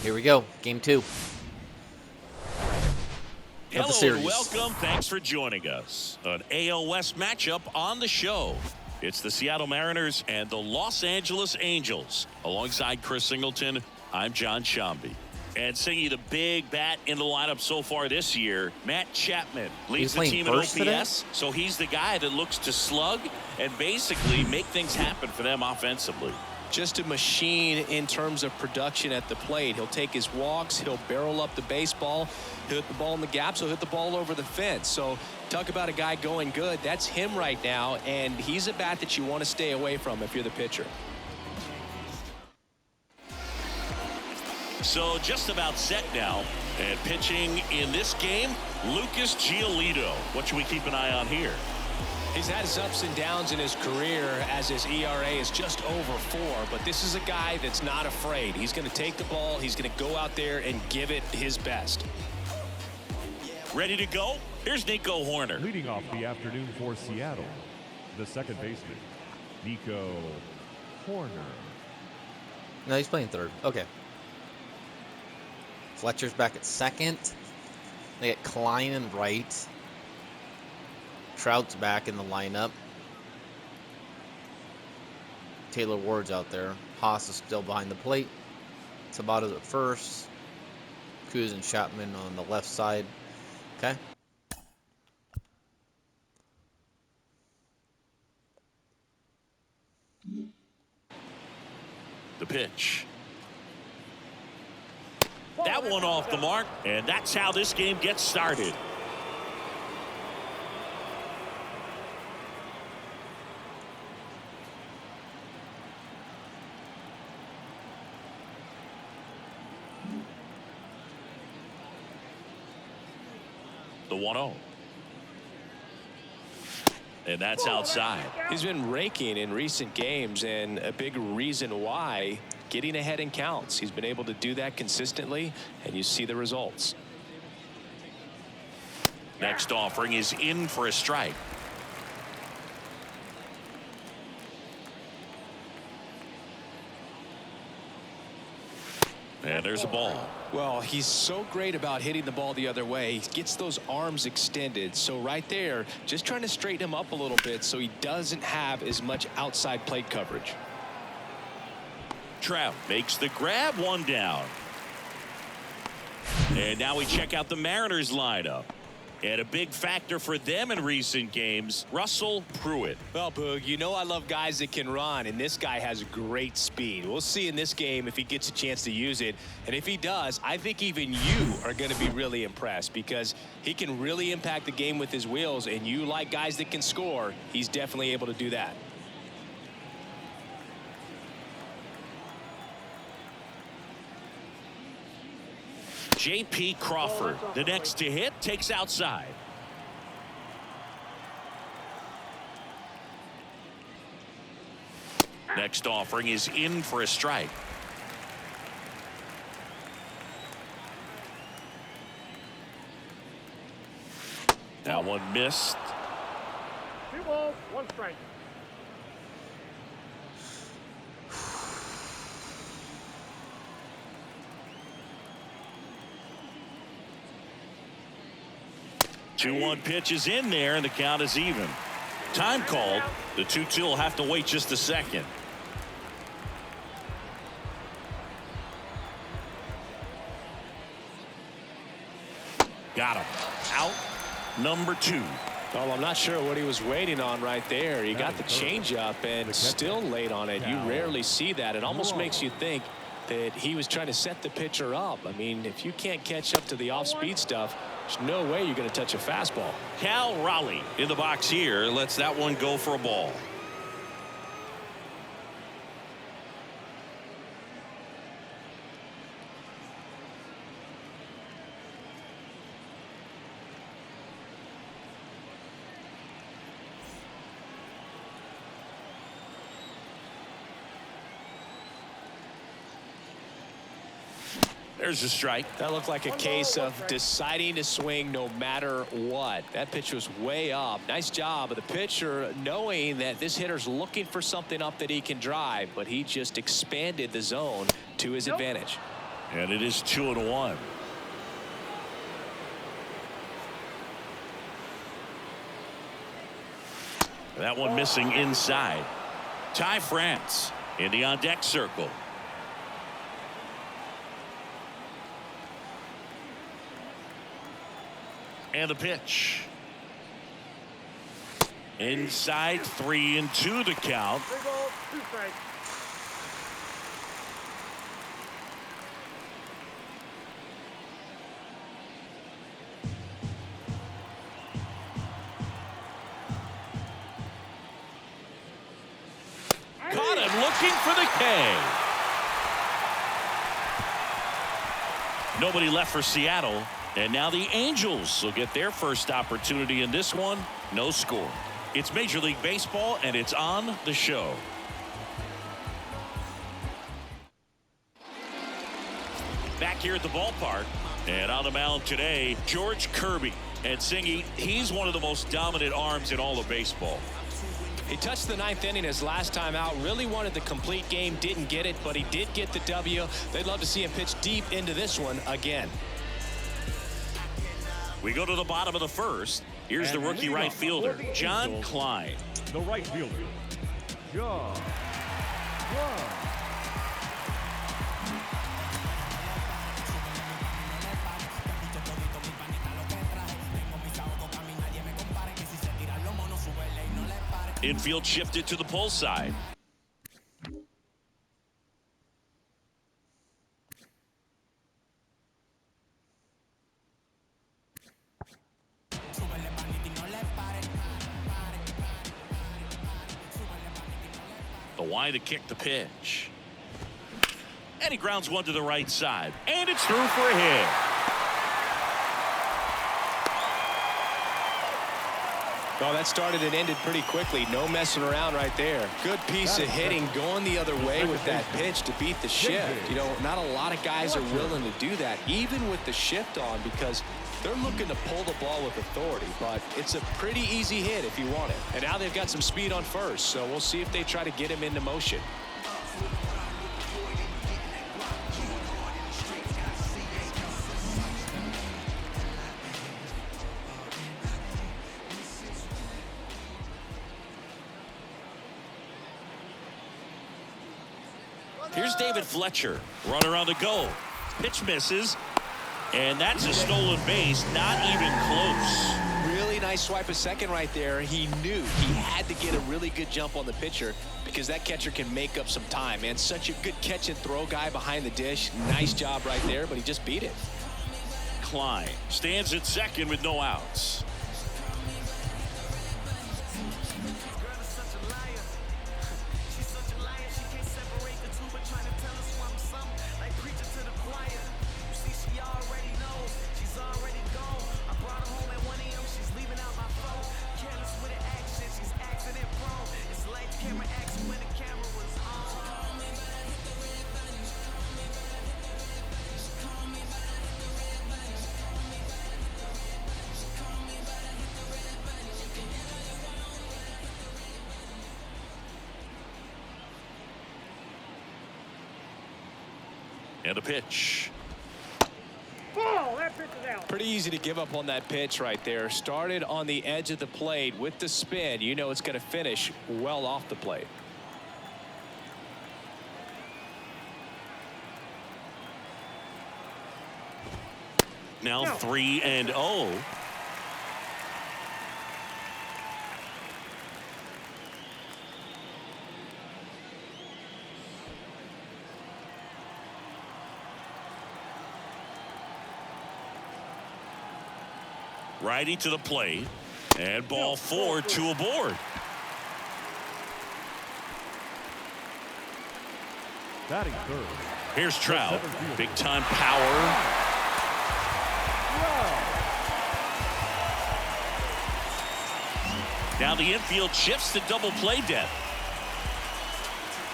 Here we go. Game 2. Hello and welcome. Thanks for joining us. An AL West matchup on the show. It's the Seattle Mariners and the Los Angeles Angels. Alongside Chris Singleton, I'm John Shambi. And singing the big bat in the lineup so far this year, Matt Chapman leads the team in OPS. Today? So he's the guy that looks to slug and basically make things happen for them offensively. Just a machine in terms of production at the plate. He'll take his walks. He'll barrel up the baseball. He'll hit the ball in the gaps. He'll hit the ball over the fence. So talk about a guy going good. That's him right now, and he's a bat that you want to stay away from if you're the pitcher. So just about set now. And pitching in this game, Lucas Giolito. What should we keep an eye on here? He's had his ups and downs in his career as his ERA is just over 4, but this is a guy that's not afraid. He's going to take the ball. He's going to go out there and give it his best. Ready to go? Here's Nico Hoerner. Leading off the afternoon for Seattle, the second baseman, Nico Hoerner. No, he's playing third. Okay. Fletcher's back at second. They get Klein in right. Trout's back in the lineup. Taylor Ward's out there. Haas is still behind the plate. Tabata's at first. Kuz and Chapman on the left side. Okay. The pitch. That one off the mark, and that's how this game gets started. The 1-0. And that's outside. He's been raking in recent games, and a big reason why, getting ahead in counts. He's been able to do that consistently, and you see the results. Next offering is in for a strike. And there's a ball. Well, he's so great about hitting the ball the other way. He gets those arms extended. So right there, just trying to straighten him up a little bit so he doesn't have as much outside plate coverage. Trout makes the grab, one down. And now we check out the Mariners lineup. And a big factor for them in recent games, Russell Pruitt. Well, Boog, you know I love guys that can run, and this guy has great speed. We'll see in this game if he gets a chance to use it. And if he does, I think even you are going to be really impressed because he can really impact the game with his wheels, and you like guys that can score. He's definitely able to do that. J.P. Crawford, the next to hit, takes outside. Next offering is in for a strike. That one missed. 2 balls, 1 strike. Two 2-1 pitch is in there, and the count is even. Time called. The 2-2 will have to wait just a second. Got him. Out number 2. Well, I'm not sure what he was waiting on right there. He got the changeup and still late on it. You rarely see that. It almost makes you think that he was trying to set the pitcher up. I mean, if you can't catch up to the off-speed stuff, there's no way you're going to touch a fastball. Cal Raleigh in the box here lets that one go for a ball. There's a strike. That looked like a case of deciding to swing no matter what. That pitch was way up. Nice job of the pitcher knowing that this hitter's looking for something up that he can drive, but he just expanded the zone to his advantage. And it is 2-1. That one missing inside. Ty France in the on-deck circle. And the pitch. Inside, 3-2 the count. 3 balls, 2 strikes. Caught him looking for the K. Nobody left for Seattle. And now the Angels will get their first opportunity in this one. No score. It's Major League Baseball, and it's on the show. Back here at the ballpark, and on the mound today, George Kirby. And Singy, he's one of the most dominant arms in all of baseball. He touched the 9th inning his last time out. Really wanted the complete game. Didn't get it, but he did get the W. They'd love to see him pitch deep into this one again. We go to the bottom of the first. Here's the rookie right fielder, John Klein. The right fielder, John Klein. Infield shifted to the pull side. The wide to kick the pitch. And he grounds one to the right side. And it's through for a hit. Well, that started and ended pretty quickly. No messing around right there. Good piece of hitting going the other way with that pitch to beat the shift. You know, not a lot of guys are willing to do that, even with the shift on, because they're looking to pull the ball with authority. But it's a pretty easy hit if you want it. And now they've got some speed on first, so we'll see if they try to get him into motion. Here's David Fletcher. Runner on the go. Pitch misses. And that's a stolen base. Not even close. Really nice swipe of second right there. He knew he had to get a really good jump on the pitcher because that catcher can make up some time. And such a good catch and throw guy behind the dish. Nice job right there, but he just beat it. Klein stands at second with no outs. And a pitch. Ball, that pitch is out. Pretty easy to give up on that pitch right there. Started on the edge of the plate with the spin. You know it's going to finish well off the plate. Now 3-0. Righty to the plate, and ball 4, 2 aboard. Batting third. Here's Trout. Big time power. Now the infield shifts to double play depth.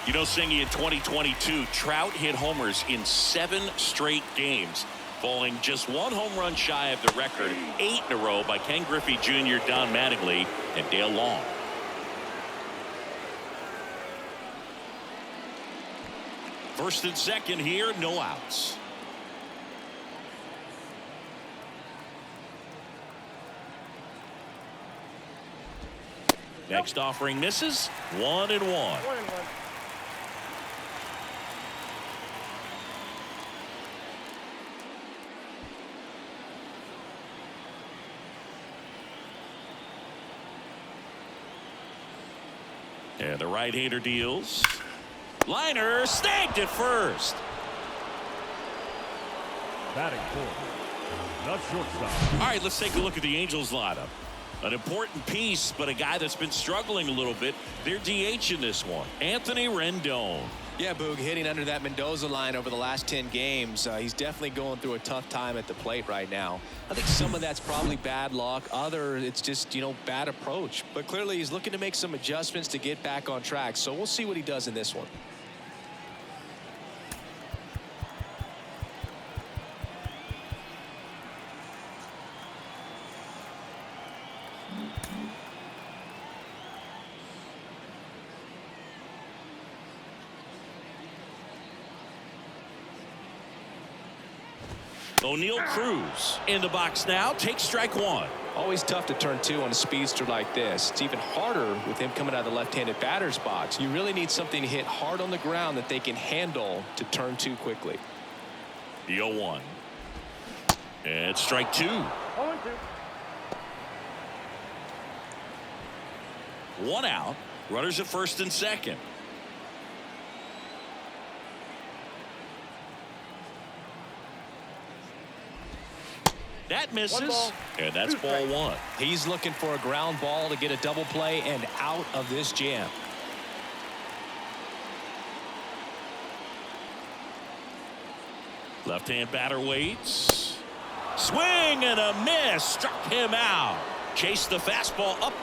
You know, Singy, in 2022, Trout hit homers in 7 straight games, falling just 1 home run shy of the record 8 in a row by Ken Griffey Jr., Don Mattingly, and Dale Long. First and second here, no outs. Next offering misses. 1-1. 1-1. And the right-hander deals. Liner snagged at first. Batting fourth, the shortstop. All right, let's take a look at the Angels lineup. An important piece, but a guy that's been struggling a little bit. They're DH in this one. Anthony Rendon. Yeah, Boog, hitting under that Mendoza line over the last 10 games. He's definitely going through a tough time at the plate right now. I think some of that's probably bad luck. Other, it's just, bad approach. But clearly he's looking to make some adjustments to get back on track. So we'll see what he does in this one. O'Neal Cruz in the box now. Takes strike one. Always tough to turn two on a speedster like this. It's even harder with him coming out of the left-handed batter's box. You really need something to hit hard on the ground that they can handle to turn two quickly. The 0-1. And strike two. 0-2. One out. Runners at first and second. That misses. And that's ball one. He's looking for a ground ball to get a double play and out of this jam. Left-hand batter waits. Swing and a miss. Struck him out. Chased the fastball up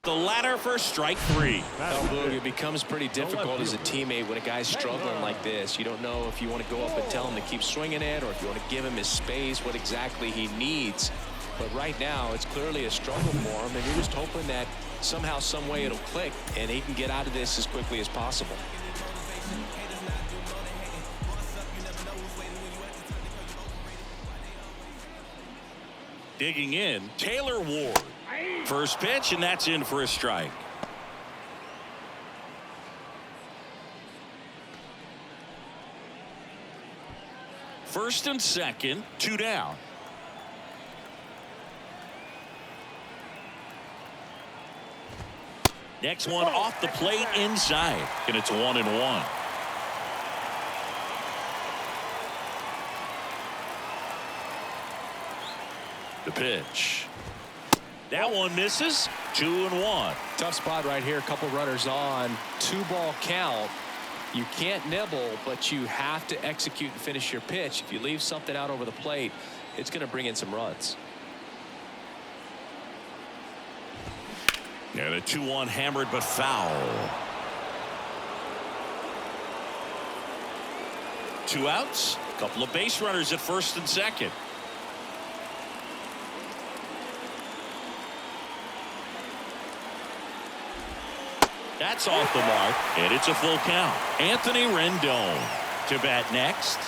the ladder for strike three. It becomes pretty difficult as a teammate when a guy's struggling like this. You don't know if you want to go up and tell him to keep swinging it or if you want to give him his space, what exactly he needs. But right now, it's clearly a struggle for him, and you're just hoping that somehow, some way it'll click and he can get out of this as quickly as possible. Digging in, Taylor Ward. First pitch, and that's in for a strike. First and second, two down. Next one off the plate inside, and it's 1-1. The pitch. That one misses. 2-1. Tough spot right here. A couple runners on. 2-ball count. You can't nibble, but you have to execute and finish your pitch. If you leave something out over the plate, it's going to bring in some runs. And a 2-1 hammered but foul. 2 outs. A couple of base runners at first and second. That's off the mark, and it's a full count. Anthony Rendon to bat next.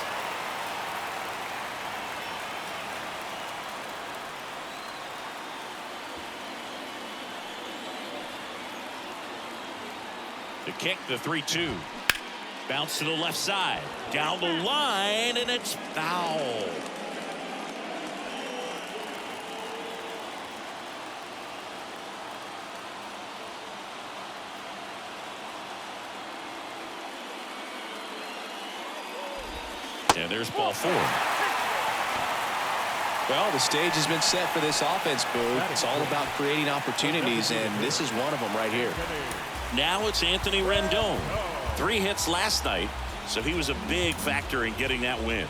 The kick, the 3-2. Bounce to the left side. Down the line, and it's foul. And there's ball four. Well, the stage has been set for this offense, Boo. It's all about creating opportunities, and this is one of them right here. Now it's Anthony Rendon. 3 hits last night, so he was a big factor in getting that win.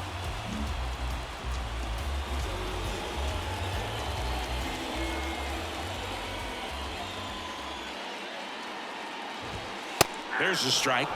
There's the strike.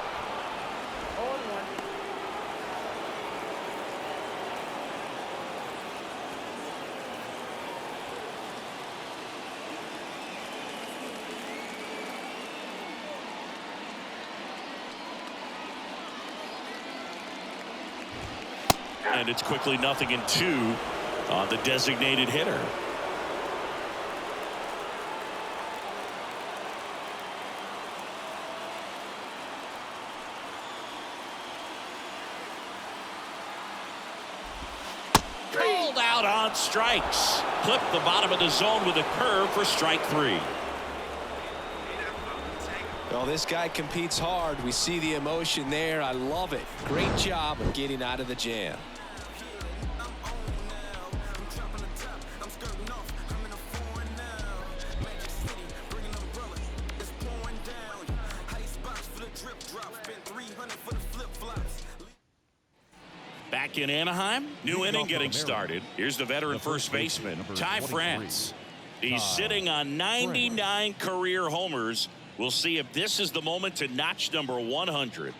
And it's quickly 0-2 on the designated hitter. on strikes. Clip the bottom of the zone with a curve for strike 3. Well, this guy competes hard. We see the emotion there. I love it. Great job of getting out of the jam. Back in Anaheim, new inning getting started. Here's the veteran first baseman, Ty France. He's sitting on 99 career homers. We'll see if this is the moment to notch number 100.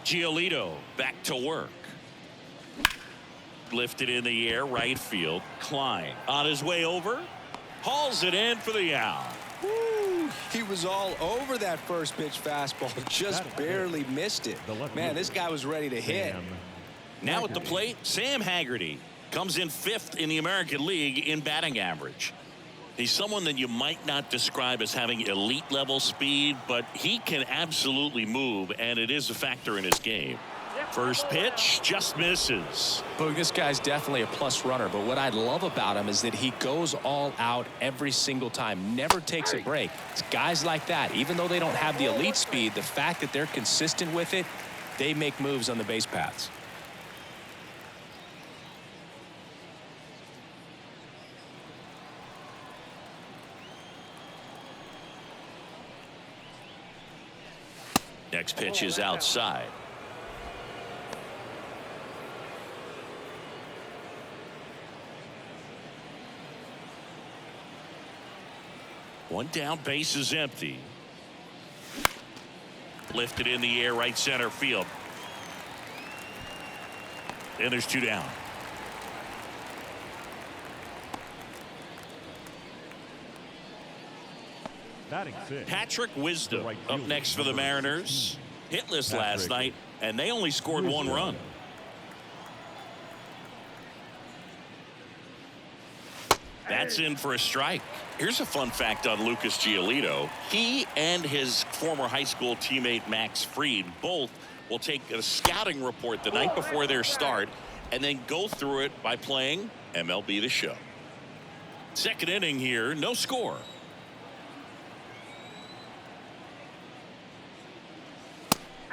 Giolito back to work. Lifted in the air, right field. Klein on his way over. Hauls it in for the out. Woo, he was all over that first pitch fastball. Just barely missed it. Man, this guy was ready to hit. Now at the plate, Sam Haggerty comes in 5th in the American League in batting average. He's someone that you might not describe as having elite level speed, but he can absolutely move, and it is a factor in his game. First pitch just misses. Boog, this guy's definitely a plus runner, but what I love about him is that he goes all out every single time, never takes a break. It's guys like that, even though they don't have the elite speed, the fact that they're consistent with it, they make moves on the base paths. Next pitch is outside. One down, base is empty. Lifted in the air, right center field. And there's 2 down. Batting 6. Patrick Wisdom up next for the Mariners. Hitless last night, and they only scored 1 run. That's in for a strike. Here's a fun fact on Lucas Giolito. He and his former high school teammate Max Fried both will take a scouting report the night before their start and then go through it by playing MLB The Show. Second inning here, no score.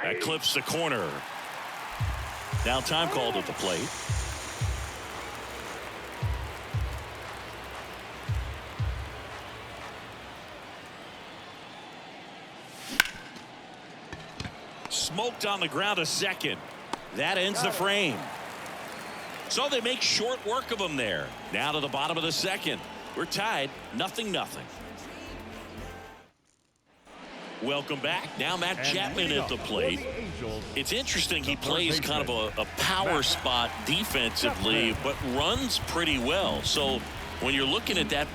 That clips the corner. Now time called at the plate. Smoked on the ground a second. That ends the frame. So they make short work of him there. Now to the bottom of the second. We're tied 0-0. Welcome back. Now Matt Chapman at the plate. It's interesting, he plays kind of a power spot defensively, but runs pretty well. So when you're looking at that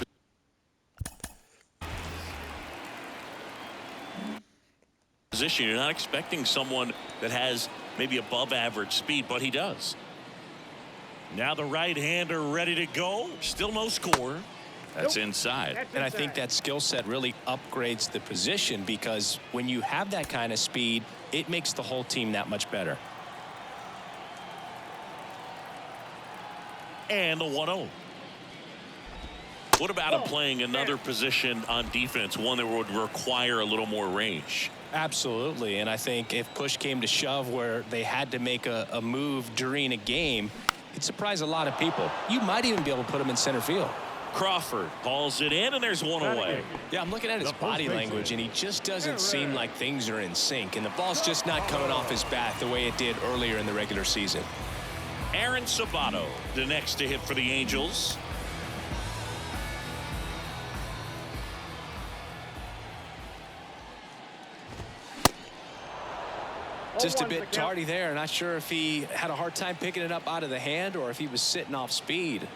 position, you're not expecting someone that has maybe above average speed, but he does. Now the right-hander ready to go. Still no score. That's inside. And I think that skill set really upgrades the position, because when you have that kind of speed, it makes the whole team that much better. And the 1-0. What about him playing another position on defense, one that would require a little more range? Absolutely. And I think if push came to shove where they had to make a move during a game, it'd surprise a lot of people. You might even be able to put him in center field. Crawford hauls it in, and there's one away. Yeah, I'm looking at his body language, and he just doesn't seem like things are in sync, and the ball's just not coming off his bat the way it did earlier in the regular season. Aaron Sabato, the next to hit for the Angels. Just a bit tardy there. Not sure if he had a hard time picking it up out of the hand or if he was sitting off speed.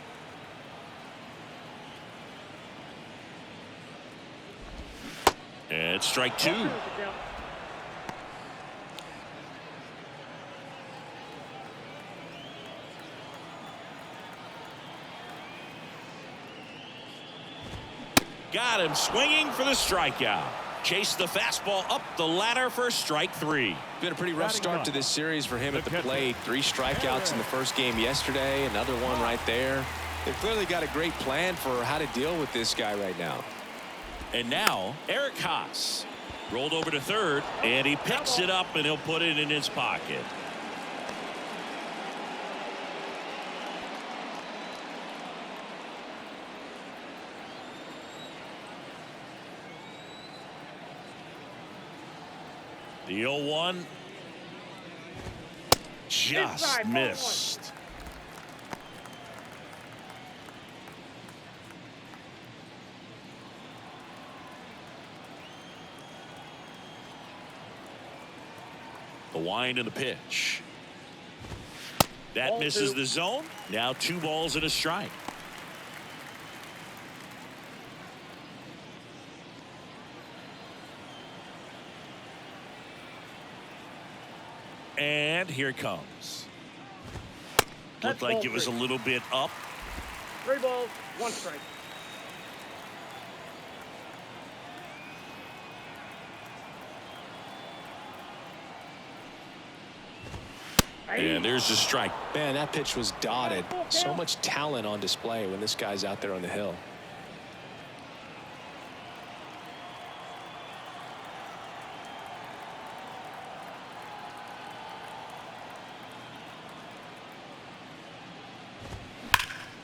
And strike 2. Got him swinging for the strikeout. Chase the fastball up the ladder for strike 3. Been a pretty rough start to this series for him at the plate. 3 strikeouts in the first game yesterday. Another one right there. They've clearly got a great plan for how to deal with this guy right now. And now Eric Haas rolled over to third, and he picks it up and he'll put it in his pocket. The 0-1 just missed. The wind and the pitch. That misses the zone. Now 2 balls and a strike. And here it comes. Looked like it was a little bit up. 3 balls, 1 strike. And there's the strike. Man, that pitch was dotted. So much talent on display when this guy's out there on the hill.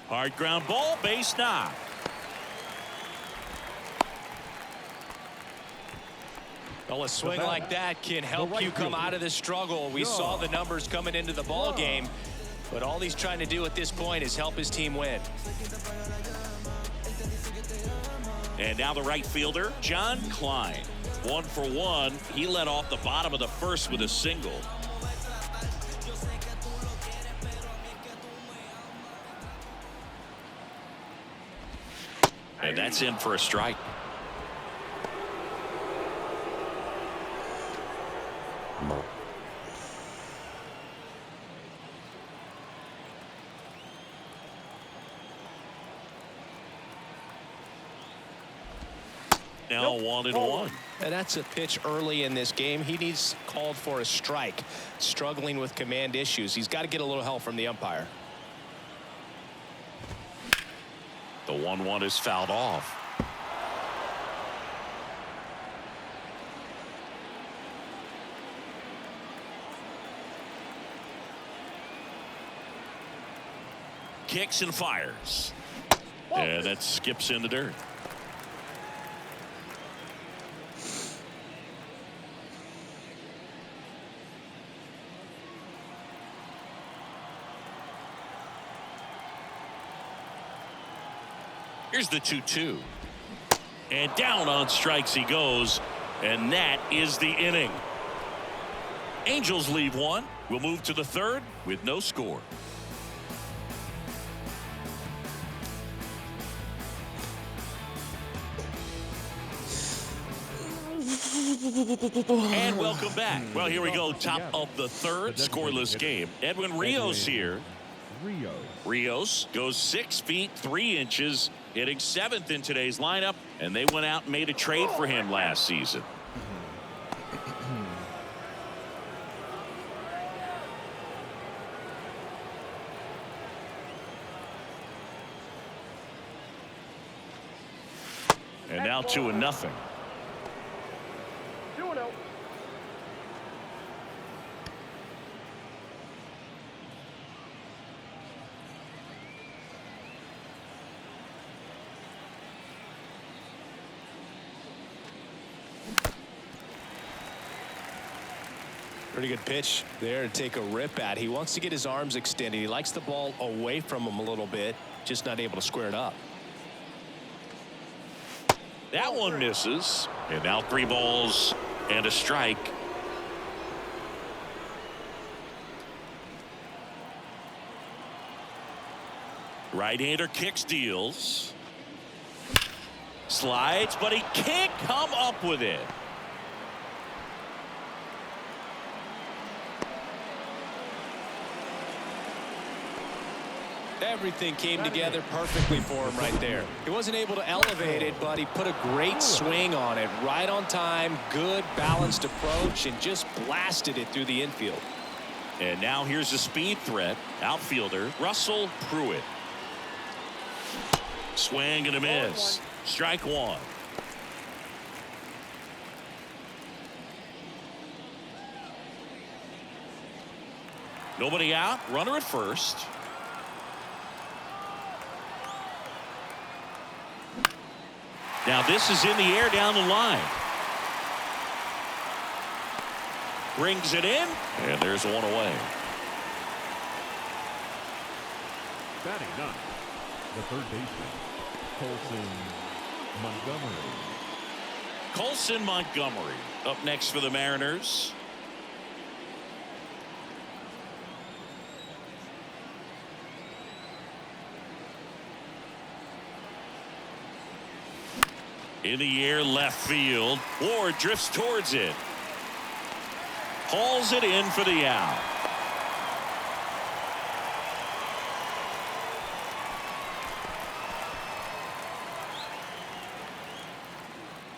Hard ground ball, base knock. Well, a swing like that can help you come out of the struggle. We saw the numbers coming into the ball game, but all he's trying to do at this point is help his team win. And now the right fielder, John Klein. 1 for 1. He led off the bottom of the first with a single. And that's in for a strike. Now 1-1. And that's a pitch early in this game. He needs called for a strike. Struggling with command issues. He's got to get a little help from the umpire. The 1-1 is fouled off. Kicks and fires. And that skips in the dirt. Here's the 2-2. And down on strikes he goes. And that is the inning. Angels leave 1. We'll move to the 3rd with no score. And welcome back. Well, here we go. Top of the 3rd, scoreless game. Edwin Rios here. Rios goes 6 feet 3 inches, hitting 7th in today's lineup, and they went out and made a trade for him last season. And now 2-0. Pretty good pitch there to take a rip at. He wants to get his arms extended. He likes the ball away from him a little bit, just not able to square it up. That one misses. And now 3 balls and a strike. Right-hander kicks, deals. Slides, but he can't come up with it. Everything came together perfectly for him right there. He wasn't able to elevate it, but he put a great swing on it. Right on time, good balanced approach, and just blasted it through the infield. And now here's a speed threat. Outfielder Russell Pruitt. Swing and a miss. Strike one. Nobody out. Runner at first. Now this is in the air down the line. Brings it in, and there's one away. Batting ninth, the third baseman, Colson Montgomery. Colson Montgomery up next for the Mariners. In the air left field. Ward drifts towards it. Hauls it in for the out.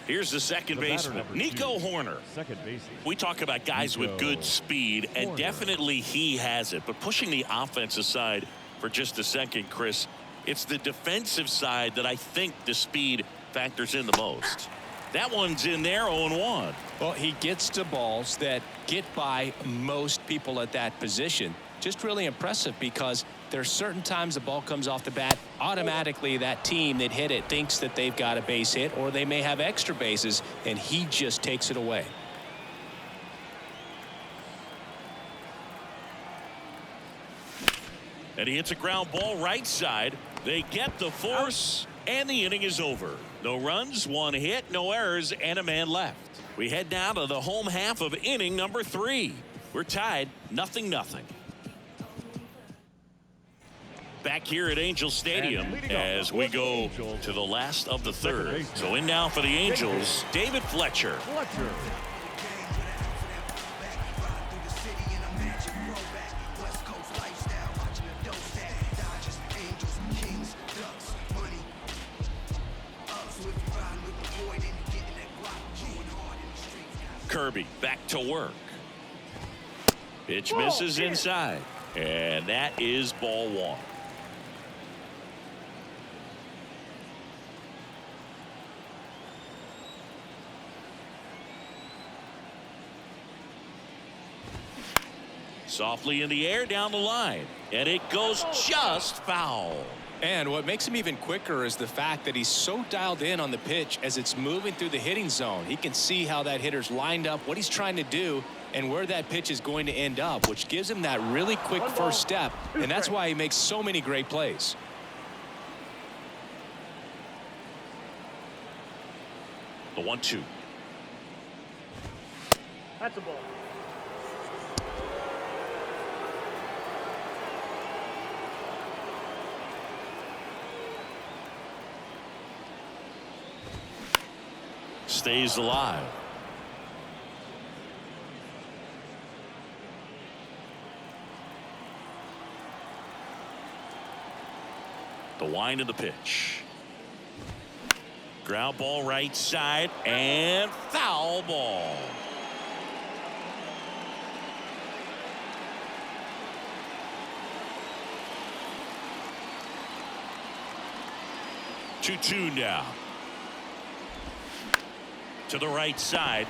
Here's the second baseman, Nico Horner. Second baseman. We talk about guys with good speed, and definitely he has it. But pushing the offensive side for just a second, Chris, it's the defensive side that I think the speed factors in the most. That one's in there, 0-1. Well, he gets to balls that get by most people at that position. Just really impressive because there's certain times the ball comes off the bat, automatically that team that hit it thinks that they've got a base hit, or they may have extra bases, and he just takes it away. And he hits a ground ball right side. They get the force, and the inning is over. No runs, one hit, no errors, and a man left. We head now to the home half of inning number 3. We're tied 0-0. Back here at Angel Stadium as we go to the last of the third. So in now for the Angels, David Fletcher. Kirby back to work. Pitch misses inside, and that is ball one. Softly in the air down the line, and it goes just foul. And what makes him even quicker is the fact that he's so dialed in on the pitch as it's moving through the hitting zone. He can see how that hitter's lined up, what he's trying to do, and where that pitch is going to end up, which gives him that really quick first step, and that's why he makes so many great plays. The 1-2. That's a ball. Stays alive. The wind of the pitch. Ground ball right side and foul ball. Two now. To the right side.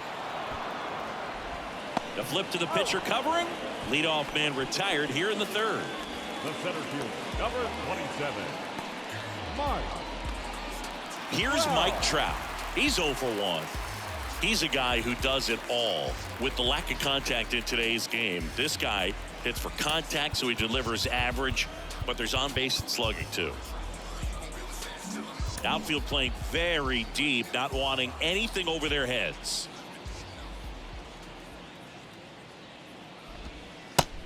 The flip to the pitcher covering. Leadoff man retired here in the third. The center fielder, number 27, Mike. Here's Mike Trout. He's 0 for 1. He's a guy who does it all. With the lack of contact in today's game, this guy hits for contact, so he delivers average, but there's on base and slugging too. Outfield playing very deep, not wanting anything over their heads.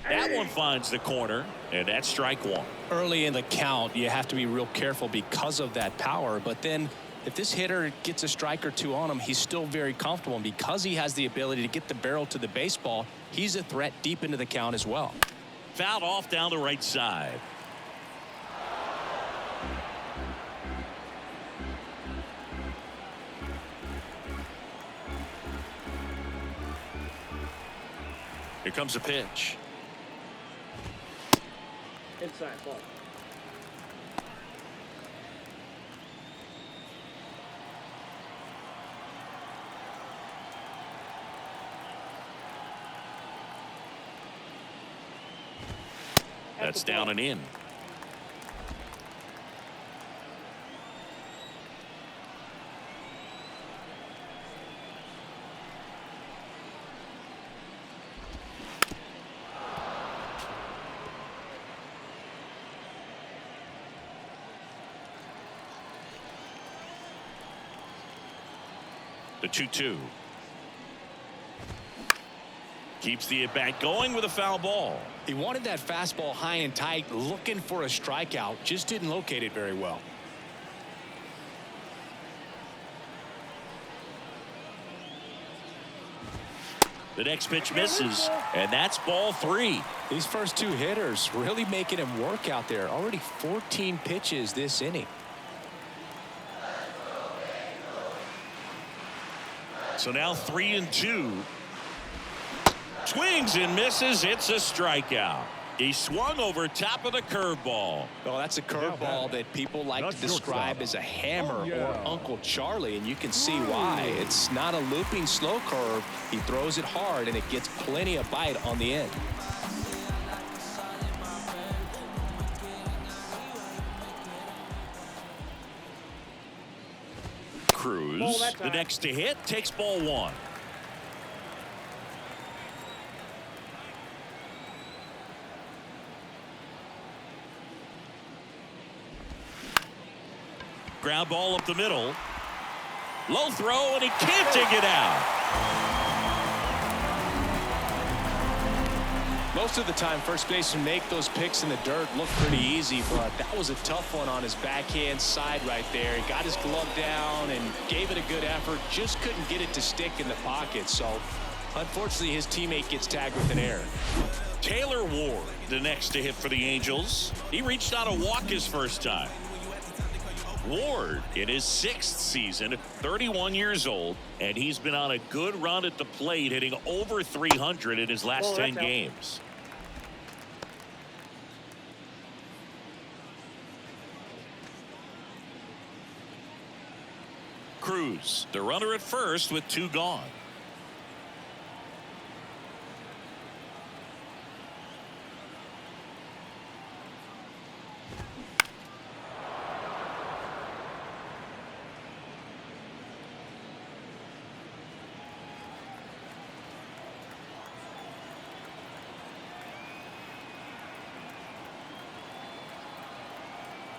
That one finds the corner, and that's strike one. Early in the count, you have to be real careful because of that power, but then if this hitter gets a strike or two on him, he's still very comfortable, and because he has the ability to get the barrel to the baseball, he's a threat deep into the count as well. Fouled off down the right side. Here comes a pitch. Inside ball. That's down and in. The 2-2. Keeps the at-bat going with a foul ball. He wanted that fastball high and tight, looking for a strikeout, just didn't locate it very well. The next pitch misses, and that's ball 3. These first 2 hitters really making him work out there. Already 14 pitches this inning. So now 3-2. Swings and misses. It's a strikeout. He swung over top of the curveball. Oh, that's a curveball that people like to describe as a hammer or Uncle Charlie, and you can see why. It's not a looping slow curve. He throws it hard, and it gets plenty of bite on the end. Cruz, the next to hit, takes ball 1. Ground ball up the middle. Low throw, and he can't dig it out. Most of the time, first basemen make those picks in the dirt look pretty easy, but that was a tough one on his backhand side right there. He got his glove down and gave it a good effort, just couldn't get it to stick in the pocket. So, unfortunately, his teammate gets tagged with an error. Taylor Ward, the next to hit for the Angels. He reached out a walk his first time. Ward in his 6th season, 31 years old, and he's been on a good run at the plate, hitting over 300 in his last 10 games. Cruz, the runner at first with 2 gone.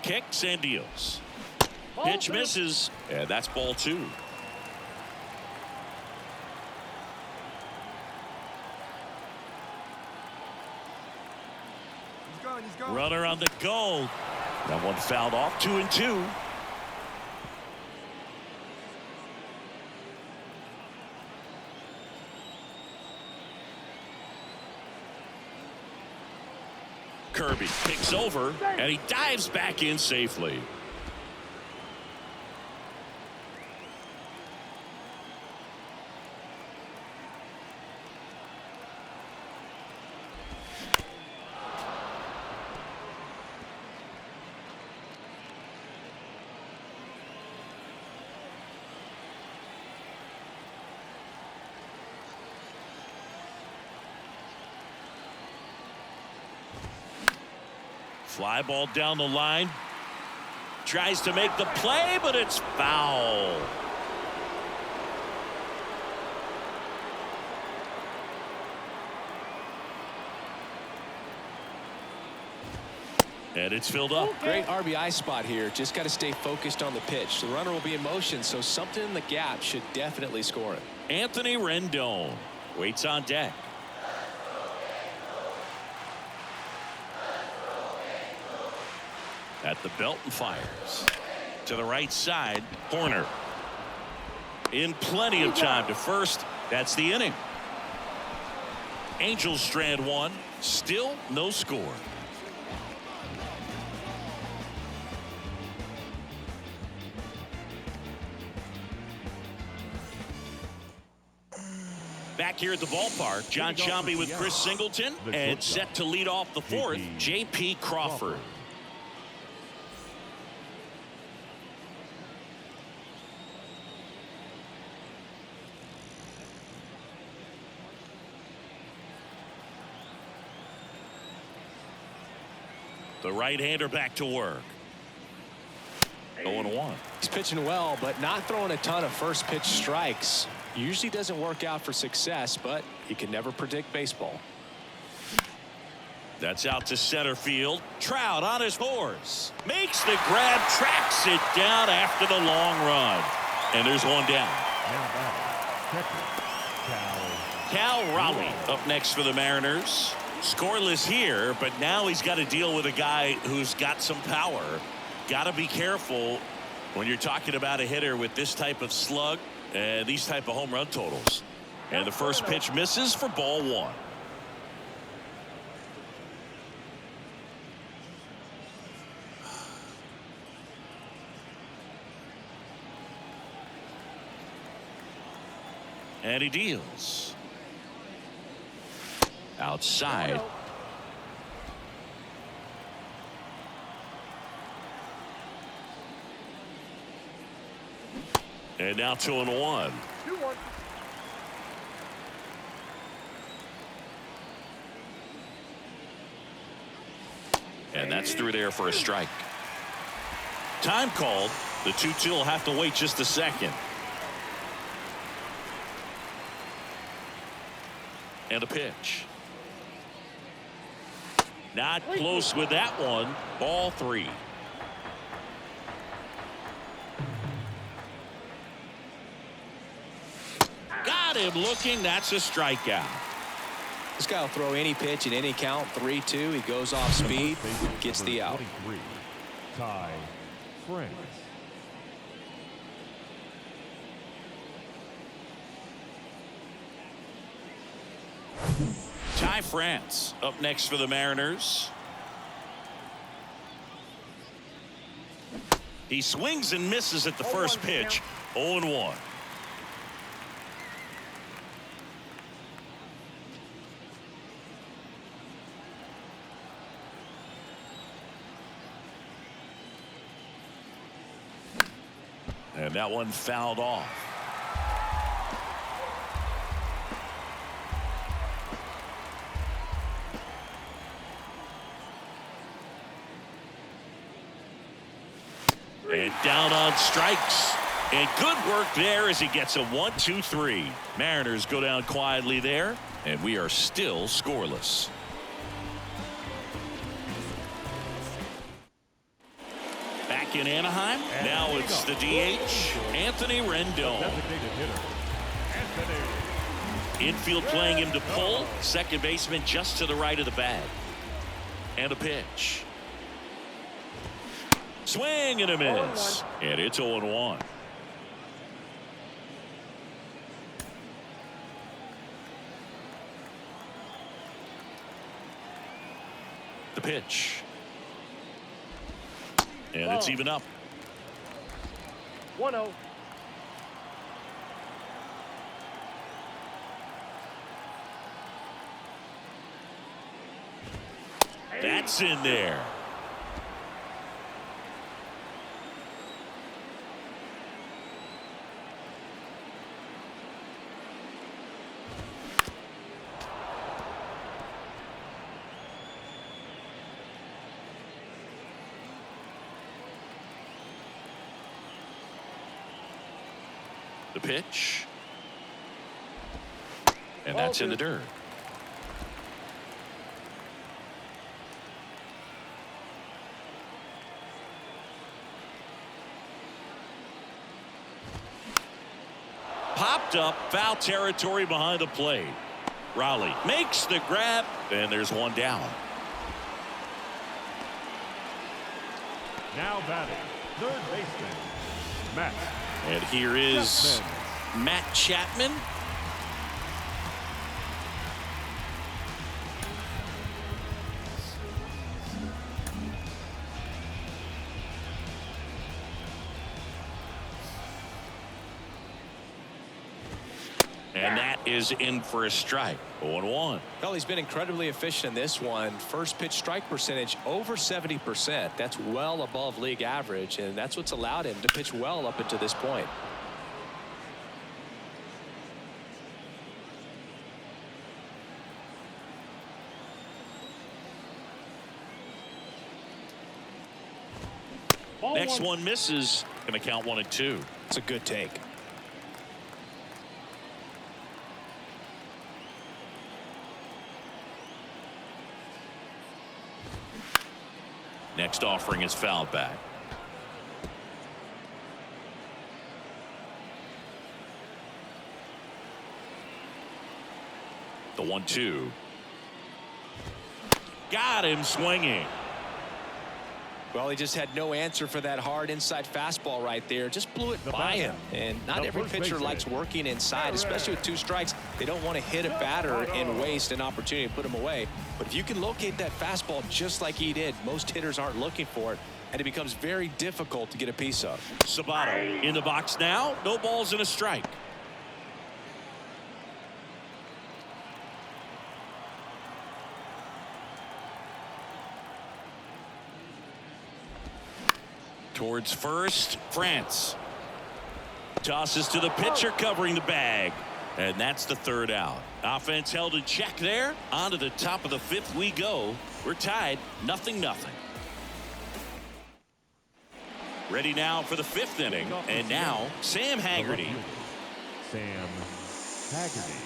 Kicks and deals. Pitch misses, and that's ball 2. Runner on the go. That one fouled off. 2-2. Kirby picks over, and he dives back in safely. Fly ball down the line. Tries to make the play, but it's foul. And it's filled up. Great RBI spot here. Just got to stay focused on the pitch. The runner will be in motion, so something in the gap should definitely score it. Anthony Rendon waits on deck. At the belt and fires. To the right side, Horner. In plenty of time to first. That's the inning. Angels strand 1. Still no score. Back here at the ballpark, John Sciambi with Chris Singleton, and set to lead off the fourth, J.P. Crawford. The right-hander back to work. 0-1. He's pitching well, but not throwing a ton of first pitch strikes. Usually doesn't work out for success, but you can never predict baseball. That's out to center field. Trout on his horse. Makes the grab, tracks it down after the long run. And there's one down. Cal Raleigh up next for the Mariners. Scoreless here, but now he's got to deal with a guy who's got some power. Got to be careful when you're talking about a hitter with this type of slug and these type of home run totals. And the first pitch misses for ball one. And he deals. Outside. And now 2-1. 2-1. And that's through there for a strike. Time called. The 2-2 will have to wait just a second. And a pitch. Not close with that one. Ball 3. Got him looking. That's a strikeout. This guy will throw any pitch in any count. 3-2. He goes off speed, gets the out. Ty France. Ty France up next for the Mariners. He swings and misses at the first pitch. 0-1. And that one fouled off. And down on strikes. And good work there as he gets a 1-2-3. Mariners go down quietly there, and we are still scoreless. Back in Anaheim. Now it's the DH, Anthony Rendon. Infield playing him to pull. Second baseman just to the right of the bag. And a pitch. Swing and a miss. And it's 0-1. The pitch. And it's even up. 1-0. That's in there. The pitch. And that's in the dirt. Popped up, foul territory behind the plate. Raleigh makes the grab, and there's one down. Now batting, third baseman, Matt. And here is Matt Chapman. And that is in for a strike. 0-1. Well, he's been incredibly efficient in this one. First pitch strike percentage over 70%. That's well above league average, and that's what's allowed him to pitch well up until this point. Next one misses. Going to count 1-2. It's a good take. Next offering is fouled back. The 1-2. Got him swinging. Well, he just had no answer for that hard inside fastball right there. Just blew it by him. And not every pitcher likes working inside, especially with 2 strikes. They don't want to hit a batter and waste an opportunity to put him away. But if you can locate that fastball just like he did, most hitters aren't looking for it, and it becomes very difficult to get a piece of. Sabato in the box now. No balls and a strike. Towards first, France. Tosses to the pitcher covering the bag. And that's the 3rd out. Offense held in check there. On to the top of the 5th we go. We're tied 0-0. Ready now for the 5th inning. And now Sam Haggerty. Sam Haggerty.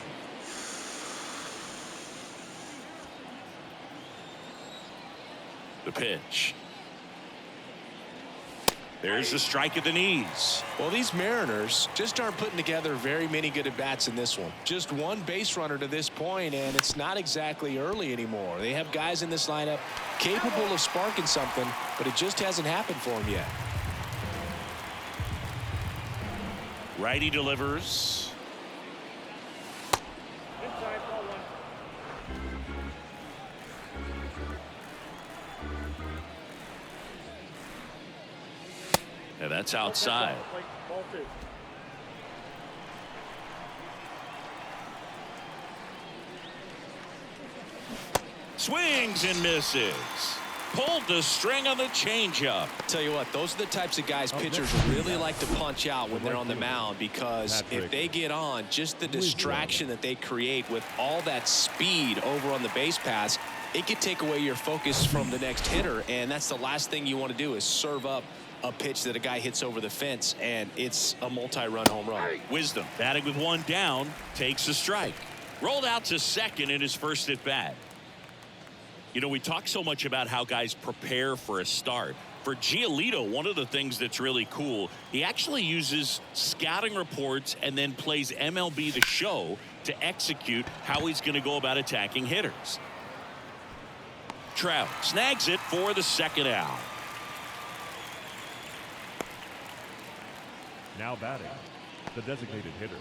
The pitch. There's the strike at the knees. Well, these Mariners just aren't putting together very many good at-bats in this one. Just one base runner to this point, and it's not exactly early anymore. They have guys in this lineup capable of sparking something, but it just hasn't happened for them yet. Righty delivers. Inside, ball 1. And that's outside. Ball 2. Swings and misses. Pulled the string on the changeup. Tell you what, those are the types of guys pitchers really like to punch out when they're on the mound, because if they get on, just the distraction that they create with all that speed over on the base pass, it could take away your focus from the next hitter, and that's the last thing you want to do is serve up a pitch that a guy hits over the fence, and it's a multi-run home run. Wisdom batting with 1 down, takes a strike. Rolled out to second in his first at bat. You know, we talk so much about how guys prepare for a start. For Giolito, one of the things that's really cool, he actually uses scouting reports and then plays MLB The Show to execute how he's going to go about attacking hitters. Trout snags it for the 2nd out. Now batting, the designated hitter.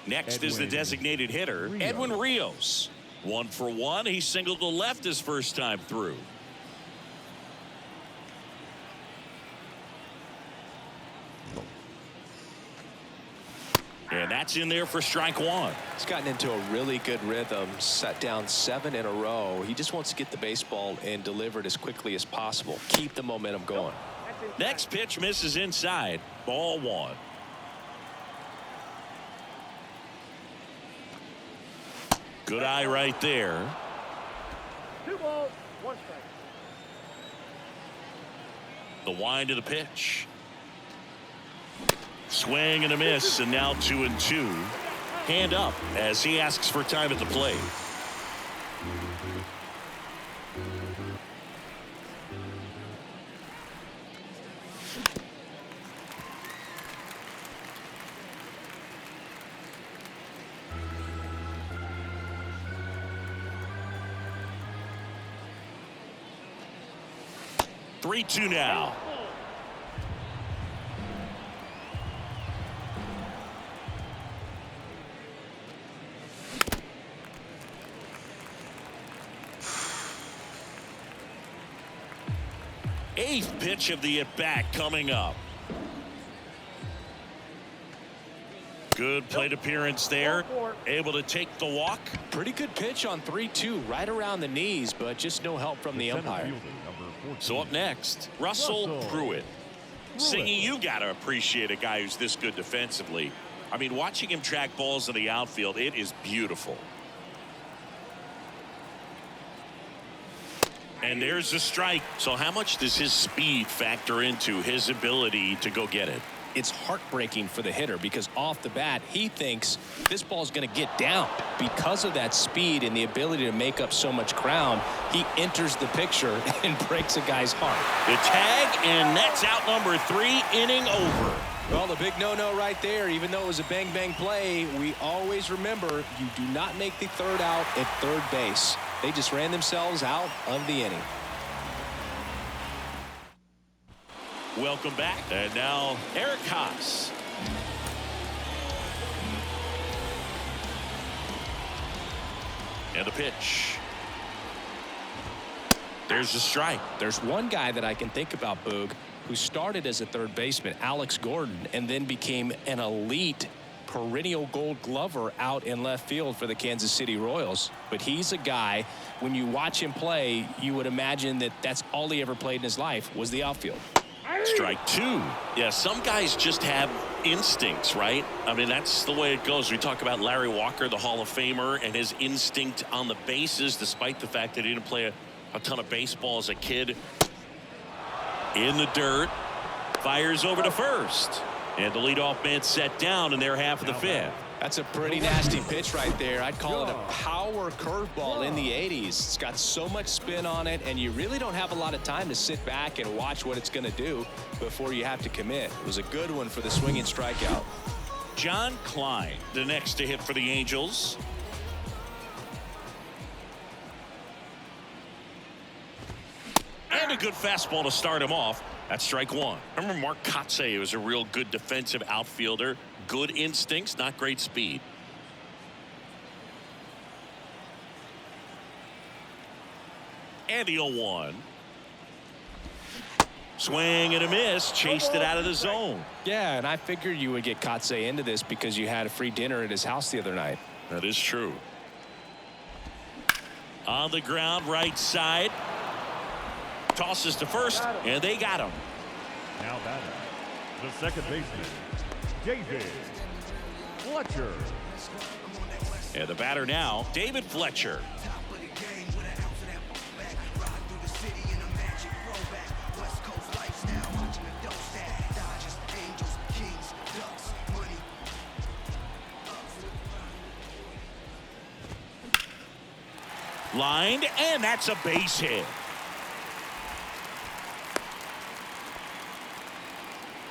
Next is the designated hitter, Edwin Rios. 1 for 1. He singled to left his first time through. And that's in there for strike 1. He's gotten into a really good rhythm, set down 7 in a row. He just wants to get the baseball and deliver it as quickly as possible. Keep the momentum going. Next pitch misses inside. Ball 1. Good eye right there. 2 balls, 1 strike. The wind of the pitch. Swing and a miss, and now 2-2. Hand up as he asks for time at the plate. Three-two now. Eighth pitch of the at-bat coming up. Good plate appearance there. Able to take the walk. Pretty good pitch on 3-2, right around the knees, but just no help from the umpire. So up next, Russell Pruitt. Singy, you got to appreciate a guy who's this good defensively. I mean, watching him track balls in the outfield, it is beautiful. And there's a strike. So how much does his speed factor into his ability to go get it? It's heartbreaking for the hitter because off the bat, he thinks this ball is going to get down. Because of that speed and the ability to make up so much ground, he enters the picture and breaks a guy's heart. The tag, and that's out number 3, inning over. Well, the big no-no right there, even though it was a bang-bang play, we always remember you do not make the third out at third base. They just ran themselves out of the inning. Welcome back. And now Eric Haas. And a pitch. There's a strike. There's one guy that I can think about, Boog, who started as a third baseman, Alex Gordon, and then became an elite perennial gold glover out in left field for the Kansas City Royals. But he's a guy, when you watch him play, you would imagine that that's all he ever played in his life was the outfield. Strike 2. Yeah, some guys just have instincts, right? I mean, that's the way it goes. We talk about Larry Walker, the Hall of Famer, and his instinct on the bases, despite the fact that he didn't play a ton of baseball as a kid. In the dirt, fires over to first. And the leadoff man set down in their half of the 5th. That's a pretty nasty pitch right there. I'd call it a power curveball in the 80s. It's got so much spin on it, and you really don't have a lot of time to sit back and watch what it's going to do before you have to commit. It was a good one for the swinging strikeout. John Klein, the next to hit for the Angels. And a good fastball to start him off. That's strike 1. Remember Mark Kotsay was a real good defensive outfielder. Good instincts, not great speed. And the 0-1. Swing and a miss. Chased it out of the zone. Yeah, and I figured you would get Kotsay into this because you had a free dinner at his house the other night. That is true. On the ground, right side. Tosses to first, and they got him. Now batting, the second baseman, David Fletcher. And the batter now, David Fletcher. Lined, and that's a base hit.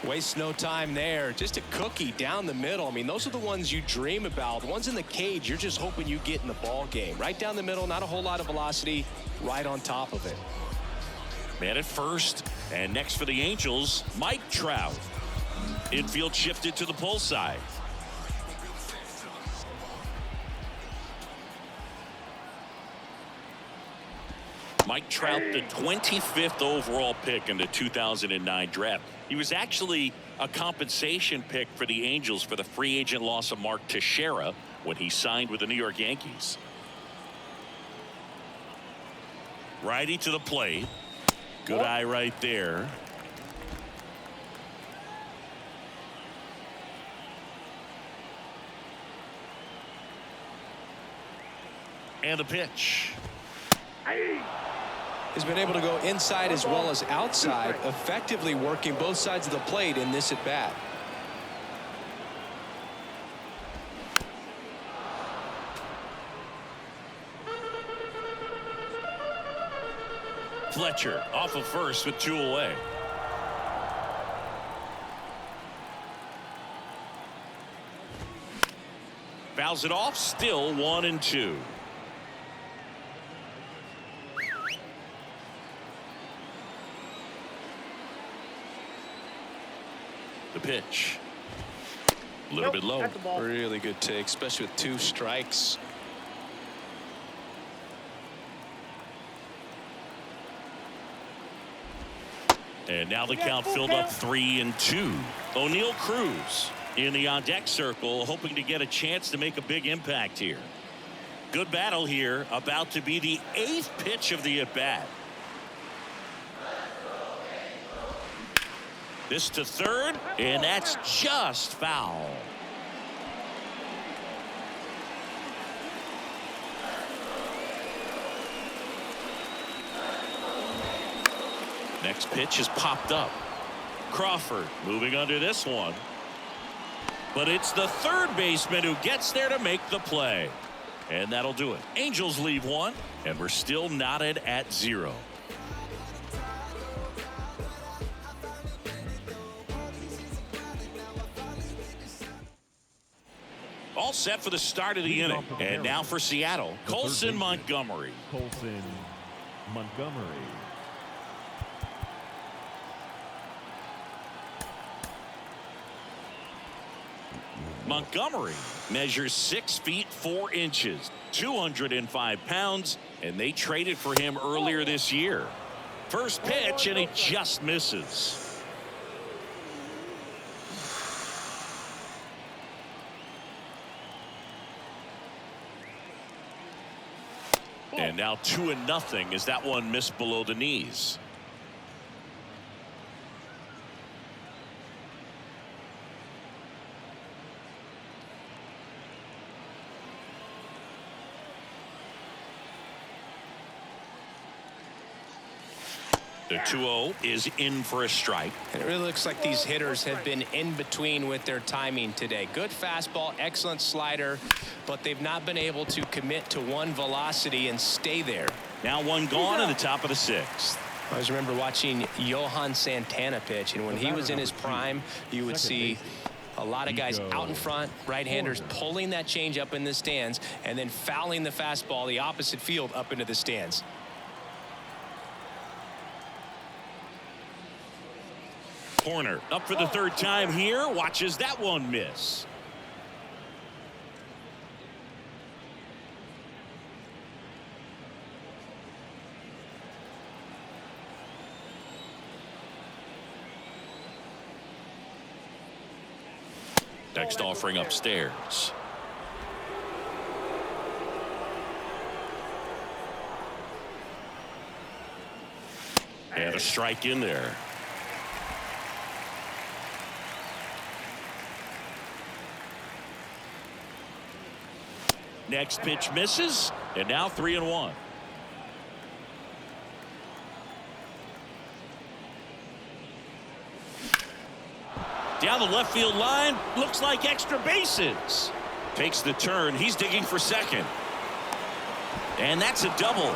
Waste no time there. Just a cookie down the middle. I mean, those are the ones you dream about. The ones in the cage, you're just hoping you get in the ball game. Right down the middle, not a whole lot of velocity, right on top of it. Man at first, and next for the Angels, Mike Trout. Infield shifted to the pull side. Mike Trout, the 25th overall pick in the 2009 draft. He was actually a compensation pick for the Angels for the free agent loss of Mark Teixeira when he signed with the New York Yankees. Righty to the plate. Good eye right there. And the pitch. Has been able to go inside as well as outside, effectively working both sides of the plate in this at bat. Fletcher off of first with 2 away. Fouls it off, still 1-2. The pitch. A little bit low. Really good take, especially with 2 strikes. And now the count filled up 3-2. O'Neal Cruz. in the on-deck circle, hoping to get a chance to make a big impact here. Good battle here, about to be the 8th pitch of the at-bat. This to third, and that's just foul. Next pitch is popped up. Crawford moving under this one. But it's the third baseman who gets there to make the play. And that'll do it. Angels leave one, and we're still knotted at 0. All set for the start of the inning. And now for Seattle, Colson Montgomery. Colson Montgomery. Montgomery measures 6 feet 4 inches, 205 pounds, and they traded for him earlier this year. First pitch, and he just misses. And now 2-0 as that one missed below the knees. The 2-0 is in for a strike. And it really looks like these hitters have been in between with their timing today. Good fastball, excellent slider, but they've not been able to commit to one velocity and stay there. Now one gone in the top of the 6th. I always remember watching Johan Santana pitch, and when he was in his prime, you would see a lot of guys out in front, right-handers pulling that change up in the stands and then fouling the fastball the opposite field up into the stands. Corner up for the 3rd time here, watches that one miss. Next offering upstairs. And a strike in there. Next pitch misses, and now 3-1. Down the left field line, looks like extra bases. Takes the turn, he's digging for second. And that's a double.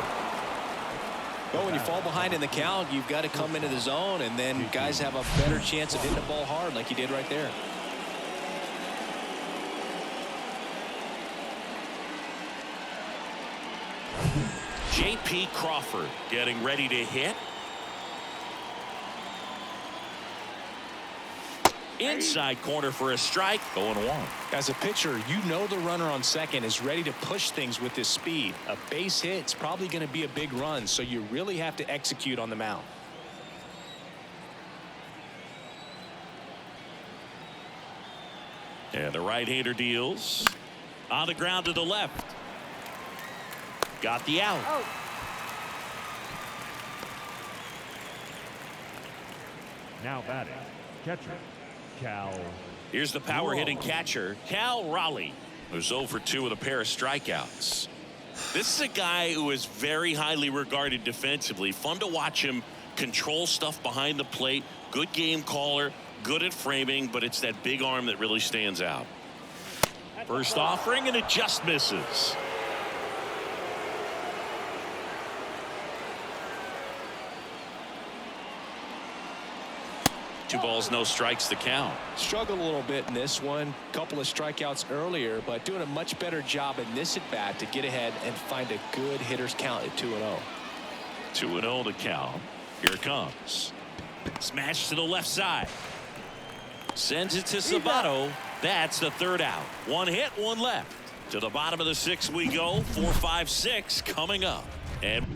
Well, when you fall behind in the count, you've got to come into the zone, and then guys have a better chance of hitting the ball hard like you did right there. J.P. Crawford getting ready to hit. Inside corner for a strike, 0-1. As a pitcher, you know the runner on second is ready to push things with his speed. A base hit, it's probably going to be a big run, so you really have to execute on the mound. And the right-hander deals. On the ground to the left. Got the out. Now batting, catcher, Cal. Here's the power-hitting catcher, Cal Raleigh, who's 0 for 2 with a pair of strikeouts. This is a guy who is very highly regarded defensively. Fun to watch him control stuff behind the plate. Good game caller, good at framing, but it's that big arm that really stands out. First offering, and it just misses. Two balls, no strikes to count. Struggled a little bit in this one. Couple of strikeouts earlier, but doing a much better job in this at bat to get ahead and find a good hitter's count at 2-0. 2-0 to count. Here it comes. Smash to the left side. Sends it to Sabato. That's the 3rd out. 1 hit, 1 left. To the bottom of the 6th we go. 4-5-6 coming up. And